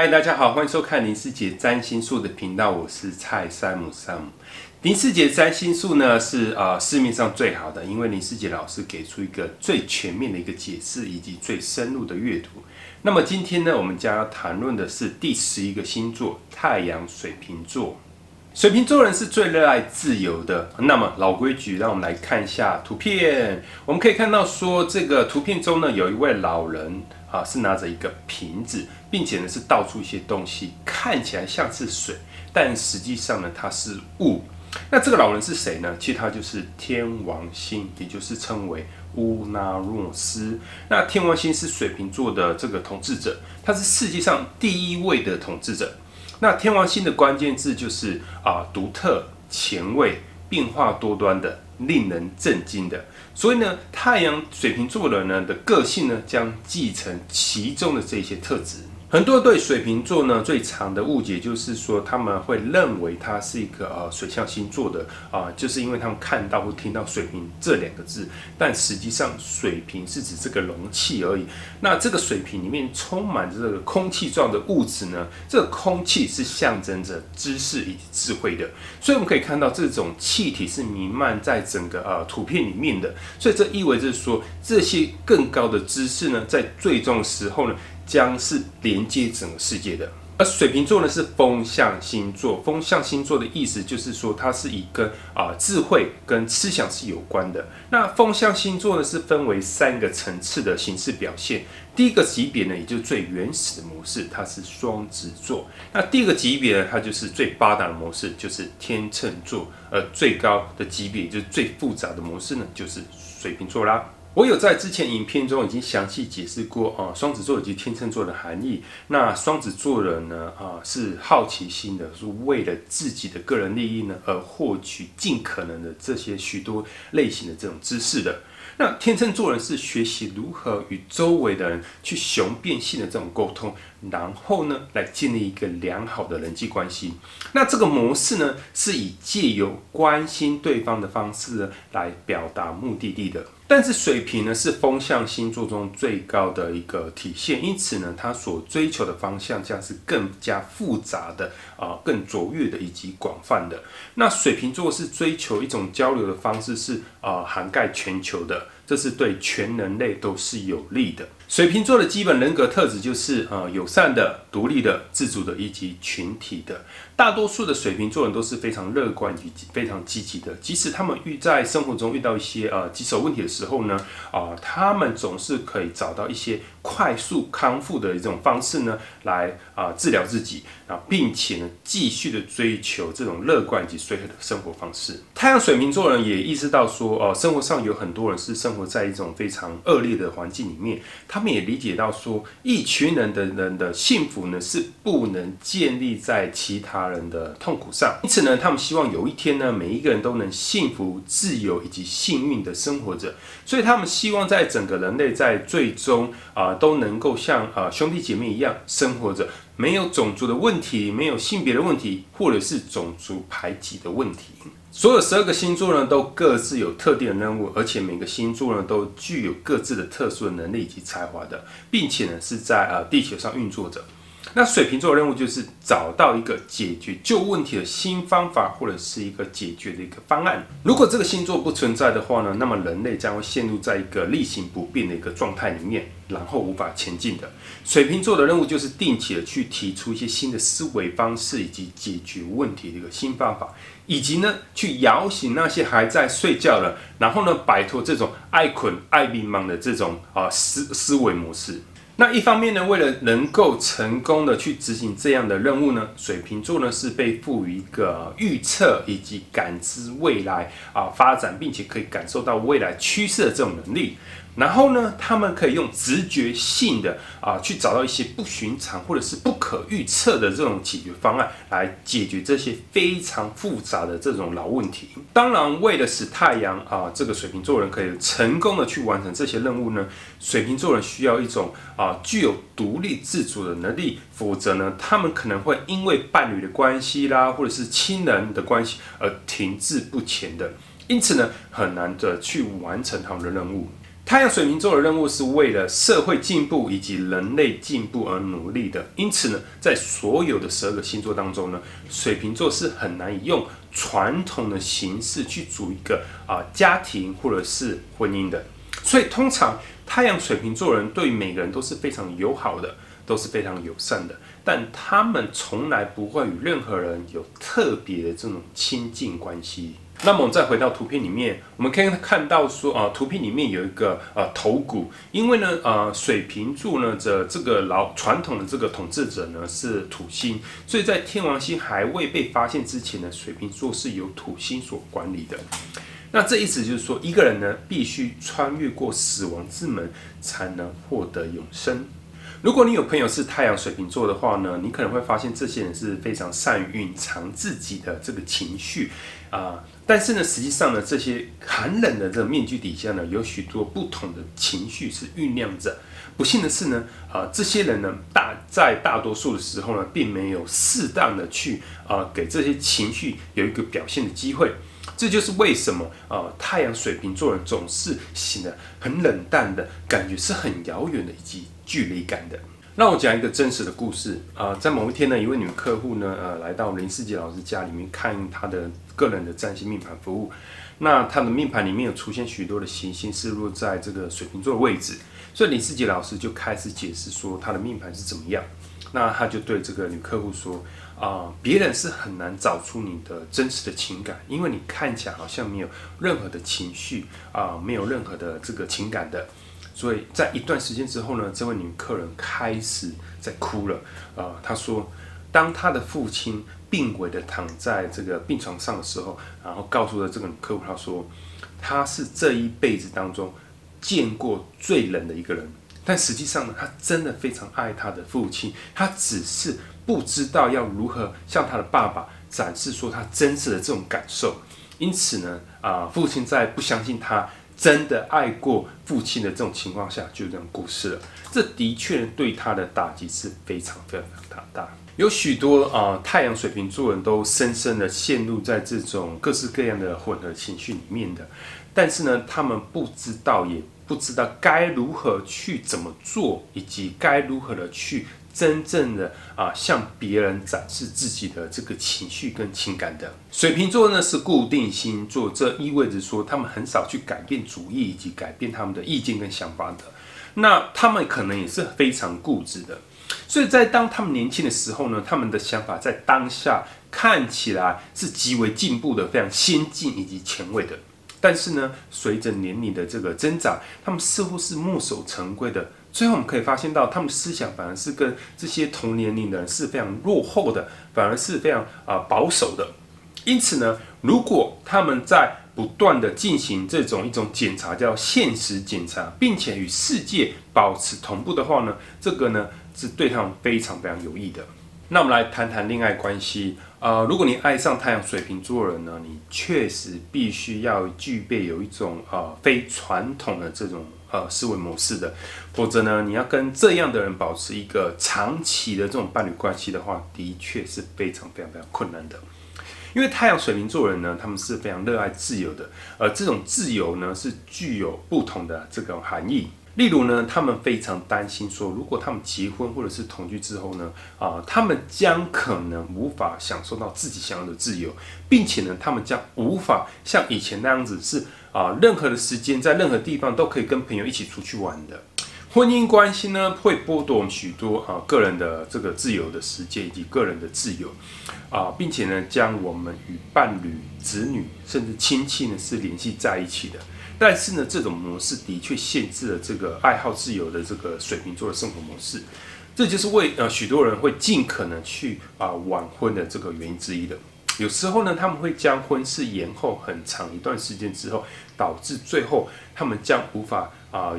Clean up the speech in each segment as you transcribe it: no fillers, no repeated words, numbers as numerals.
嗨，大家好，欢迎收看林师杰占星术的频道，我是蔡山姆。林师杰占星术呢是市面上最好的，因为林师杰老师给出一个最全面的一个解释以及最深入的阅读。那么今天呢，我们将要谈论的是第11个星座太阳水瓶座。水瓶座人是最热爱自由的。那么老规矩，让我们来看一下图片。我们可以看到说，这个图片中呢，有一位老人是拿着一个瓶子，并且呢是倒出一些东西，看起来像是水，但实际上呢它是雾。那这个老人是谁呢？其实他就是天王星，也就是称为乌拉诺斯。那天王星是水瓶座的这个统治者，他是世界上第1位的统治者。那天王星的关键字就是独特、前卫、变化多端的、令人震惊的。所以呢，太阳水瓶座人呢的个性呢，将继承其中的这些特质。很多对水瓶座呢最常的误解就是说，他们会认为它是一个水象星座的就是因为他们看到或听到水瓶这2个字，但实际上水瓶是指这个容器而已。那这个水瓶里面充满着这个空气状的物质呢，这个空气是象征着知识以及智慧的，所以我们可以看到这种气体是弥漫在整个图片里面的，所以这意味着说，这些更高的知识呢，在最终的时候呢，将是连接整个世界的。而水瓶座呢是风象星座，风象星座的意思就是说，它是以跟智慧跟思想是有关的。那风象星座呢是分为3个层次的形式表现。第一个级别呢，也就是最原始的模式，它是双子座。那第2个级别呢，它就是最发达的模式，就是天秤座。而最高的级别，也就是最复杂的模式呢，就是水瓶座啦。我有在之前影片中已经详细解释过双子座以及天秤座的含义。那双子座人呢是好奇心的，是为了自己的个人利益呢而获取尽可能的这些许多类型的这种知识的。那天秤座人是学习如何与周围的人去雄辩性的这种沟通，然后呢来建立一个良好的人际关系。那这个模式呢是以借由关心对方的方式呢来表达目的地的。但是水瓶呢是风象星座中最高的一个体现，因此呢，它所追求的方向将是更加复杂的更卓越的以及广泛的。那水瓶座是追求一种交流的方式是涵盖全球的，这是对全人类都是有利的。水瓶座的基本人格特质就是友善的、独立的、自主的以及群体的。大多数的水瓶座人都是非常乐观以及非常积极的，即使他们在生活中遇到一些棘手问题的时候呢，他们总是可以找到一些快速康复的一种方式呢，来治疗自己并且呢继续的追求这种乐观以及随和的生活方式。太阳水瓶座人也意识到说，生活上有很多人是生活在一种非常恶劣的环境里面，他们也理解到说，一群人的幸福呢是不能建立在其他人的痛苦上，因此呢，他们希望有一天呢，每一个人都能幸福、自由以及幸运的生活着。所以他们希望在整个人类在最终都能够像兄弟姐妹一样生活着，没有种族的问题，没有性别的问题，或者是种族排挤的问题。所有12个星座呢，都各自有特定的任务，而且每个星座呢，都具有各自的特殊的能力以及才华的，并且呢，是在地球上运作着。那水瓶座的任务就是找到一个解决旧问题的新方法，或者是一个解决的一个方案。如果这个星座不存在的话呢，那么人类将会陷入在一个例行不变的一个状态里面，然后无法前进的。水瓶座的任务就是定期的去提出一些新的思维方式，以及解决问题的一个新方法，以及呢去摇醒那些还在睡觉的，然后呢摆脱这种爱困爱迷茫的这种思维模式。那一方面呢，为了能够成功的去执行这样的任务呢，水瓶座呢是被赋予一个预测以及感知未来发展，并且可以感受到未来趋势的这种能力。然后呢，他们可以用直觉性的去找到一些不寻常或者是不可预测的这种解决方案，来解决这些非常复杂的这种老问题。当然，为了使太阳这个水瓶座人可以成功的去完成这些任务呢，水瓶座人需要一种具有独立自主的能力，否则呢，他们可能会因为伴侣的关系啦，或者是亲人的关系而停滞不前的，因此呢，很难的去完成他们的任务。太阳水瓶座的任务是为了社会进步以及人类进步而努力的，因此呢，在所有的12个星座当中呢，水瓶座是很难以用传统的形式去组一个家庭或者是婚姻的。所以通常太阳水瓶座人对于每个人都是非常友好的，都是非常友善的，但他们从来不会与任何人有特别的这种亲近关系。那么我们再回到图片里面，我们可以看到说，图片里面有一个头骨，因为呢，水瓶座呢这个传统的这个统治者呢是土星，所以在天王星还未被发现之前呢，水瓶座是由土星所管理的。那这意思就是说，一个人呢必须穿越过死亡之门，才能获得永生。如果你有朋友是太阳水瓶座的话呢，你可能会发现这些人是非常善于隐藏自己的这个情绪但是呢，实际上呢，这些寒冷的这个面具底下呢，有许多不同的情绪是酝酿着。不幸的是呢，这些人呢，在大多数的时候呢，并没有适当的去给这些情绪有一个表现的机会。这就是为什么太阳水瓶座人总是显得很冷淡的感觉，是很遥远的以及距离感的。让我讲一个真实的故事在某一天呢，一位女客户呢来到林世杰老师家里面看他的个人的占星命盘服务。那他的命盘里面有出现许多的行星是落在这个水瓶座的位置，所以林世杰老师就开始解释说他的命盘是怎么样。那他就对这个女客户说别人是很难找出你的真实的情感，因为你看起来好像没有任何的情绪没有任何的这个情感的。所以在一段时间之后呢，这位女客人开始在哭了她说，当她的父亲病危的躺在这个病床上的时候，然后告诉了这个女客户，她说她是这一辈子当中见过最冷的一个人。但实际上呢，她真的非常爱她的父亲，她只是不知道要如何向她的爸爸展示说她真实的这种感受。因此呢，父亲在不相信她真的爱过父亲的这种情况下，就这样过世了。这的确对他的打击是非常非常大。有许多太阳水瓶座人都深深的陷入在这种各式各样的混合情绪里面的，但是呢，他们不知道该如何去怎么做，以及该如何的去真正的向别人展示自己的这个情绪跟情感的。水瓶座呢是固定星座，这意味着说他们很少去改变主意以及改变他们的意见跟想法的。那他们可能也是非常固执的，所以在当他们年轻的时候呢，他们的想法在当下看起来是极为进步的，非常先进以及前卫的。但是呢，随着年龄的这个增长，他们似乎是墨守成规的。最后我们可以发现到，他们的思想反而是跟这些同年龄的人是非常落后的，反而是非常保守的。因此呢，如果他们在不断的进行一种检查，叫现实检查，并且与世界保持同步的话呢，这个呢是对他们非常非常有益的。那我们来谈谈恋爱关系如果你爱上太阳水瓶座人呢，你确实必须要具备有一种非传统的这种思维模式的，否则呢，你要跟这样的人保持一个长期的这种伴侣关系的话，的确是非常非常非常困难的。因为太阳水瓶座人呢，他们是非常热爱自由的，而这种自由呢，是具有不同的这种含义。例如呢，他们非常担心说，如果他们结婚或者是同居之后呢，他们将可能无法享受到自己想要的自由，并且呢，他们将无法像以前那样子是任何的时间在任何地方都可以跟朋友一起出去玩的。婚姻关系呢，会剥夺我们许多个人的这个自由的时间以及个人的自由并且呢，将我们与伴侣、子女甚至亲戚呢是联系在一起的。但是呢，这种模式的确限制了这个爱好自由的这个水瓶座的生活模式，这就是为许多人会尽可能去晚婚的这个原因之一的。有时候呢，他们会将婚事延后很长一段时间之后，导致最后他们将无法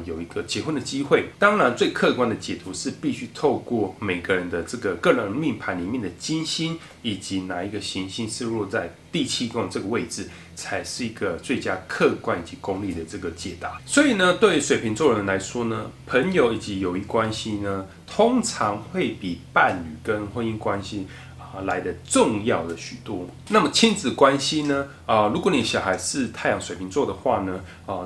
有一个结婚的机会。当然，最客观的解读是必须透过每个人的这个个人命盘里面的金星以及哪一个行星是落在第7宫这个位置，才是一个最佳客观以及公理的这个解答。所以呢，对于水瓶座人来说呢，朋友以及友谊关系呢，通常会比伴侣跟婚姻关系来的重要的许多。那么亲子关系呢？如果你小孩是太阳水瓶座的话呢，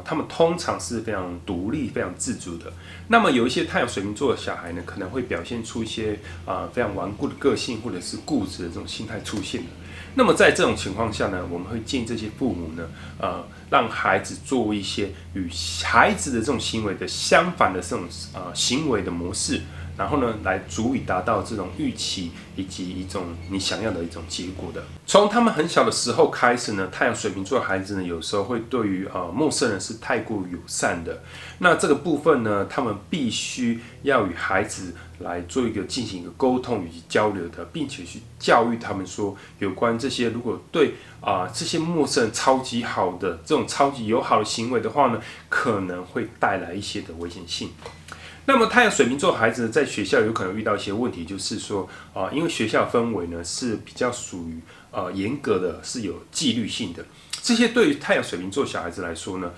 他们通常是非常独立、非常自主的。那么有一些太阳水瓶座的小孩呢，可能会表现出一些非常顽固的个性，或者是固执的这种心态出现的。那么在这种情况下呢，我们会建议这些父母呢，让孩子做一些与孩子的这种行为的相反的这种行为的模式。然后呢，来足以达到这种预期以及一种你想要的一种结果的。从他们很小的时候开始呢，太阳水瓶座的孩子呢，有时候会对于陌生人是太过友善的。那这个部分呢，他们必须要与孩子来做进行一个沟通以及交流的，并且去教育他们说，有关这些如果对这些陌生人超级好的这种超级友好的行为的话呢，可能会带来一些的危险性。那么太阳水瓶座的孩子呢，在学校有可能遇到一些问题，就是说因为学校氛围呢是比较属于严格的，是有纪律性的。这些对于太阳水瓶座小孩子来说呢，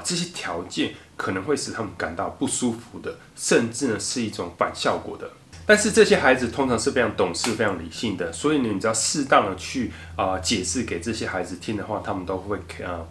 这些条件可能会使他们感到不舒服的，甚至呢是一种反效果的。但是这些孩子通常是非常懂事、非常理性的，所以呢，你只要适当的去解释给这些孩子听的话，他们都会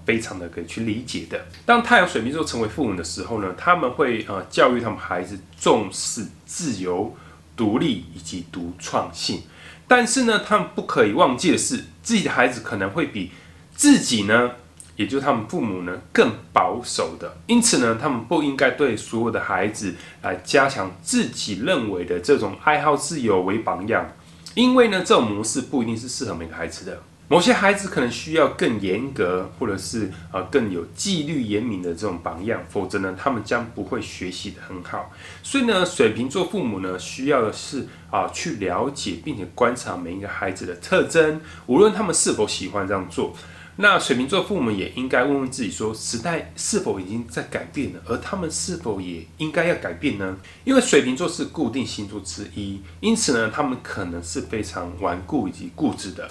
非常的可以去理解的。当太阳水瓶座成为父母的时候呢，他们会教育他们孩子重视自由、独立以及独创性。但是呢，他们不可以忘记的是，自己的孩子可能会比自己呢，也就是他们父母呢更保守的，因此呢，他们不应该对所有的孩子来加强自己认为的这种爱好自由为榜样，因为呢，这种模式不一定是适合每个孩子的。某些孩子可能需要更严格，或者是更有纪律严明的这种榜样，否则呢，他们将不会学习得很好。所以呢，水瓶座父母呢，需要的是去了解并且观察每一个孩子的特征，无论他们是否喜欢这样做。那水瓶座父母也应该问问自己说，时代是否已经在改变了，而他们是否也应该要改变呢？因为水瓶座是固定星座之一，因此呢，他们可能是非常顽固以及固执的。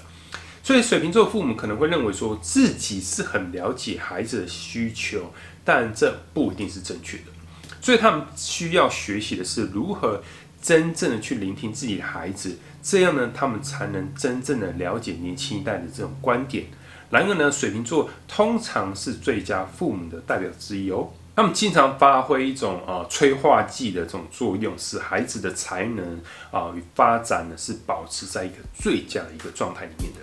所以水瓶座父母可能会认为说自己是很了解孩子的需求，但这不一定是正确的。所以他们需要学习的是如何真正的去聆听自己的孩子，这样呢，他们才能真正的了解年轻一代的这种观点。然而呢，水瓶座通常是最佳父母的代表之一哦。他们经常发挥一种催化剂的这种作用，使孩子的才能与发展呢是保持在一个最佳的一个状态里面的。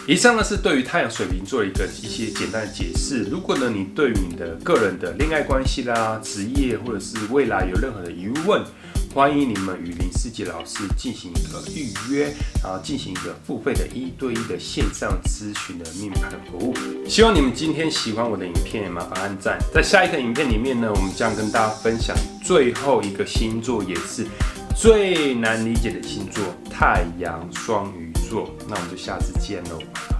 以上呢是对于太阳水瓶座一些简单的解释。如果呢你对于你的个人的恋爱关系啦、职业或者是未来有任何的疑问，欢迎你们与林世杰老师进行一个预约，然后进行一个付费的1对1的线上咨询的命盘服务。希望你们今天喜欢我的影片，麻烦按赞。在下一个影片里面呢，我们将跟大家分享最后一个星座，也是最难理解的星座——太阳双鱼座。那我们就下次见喽。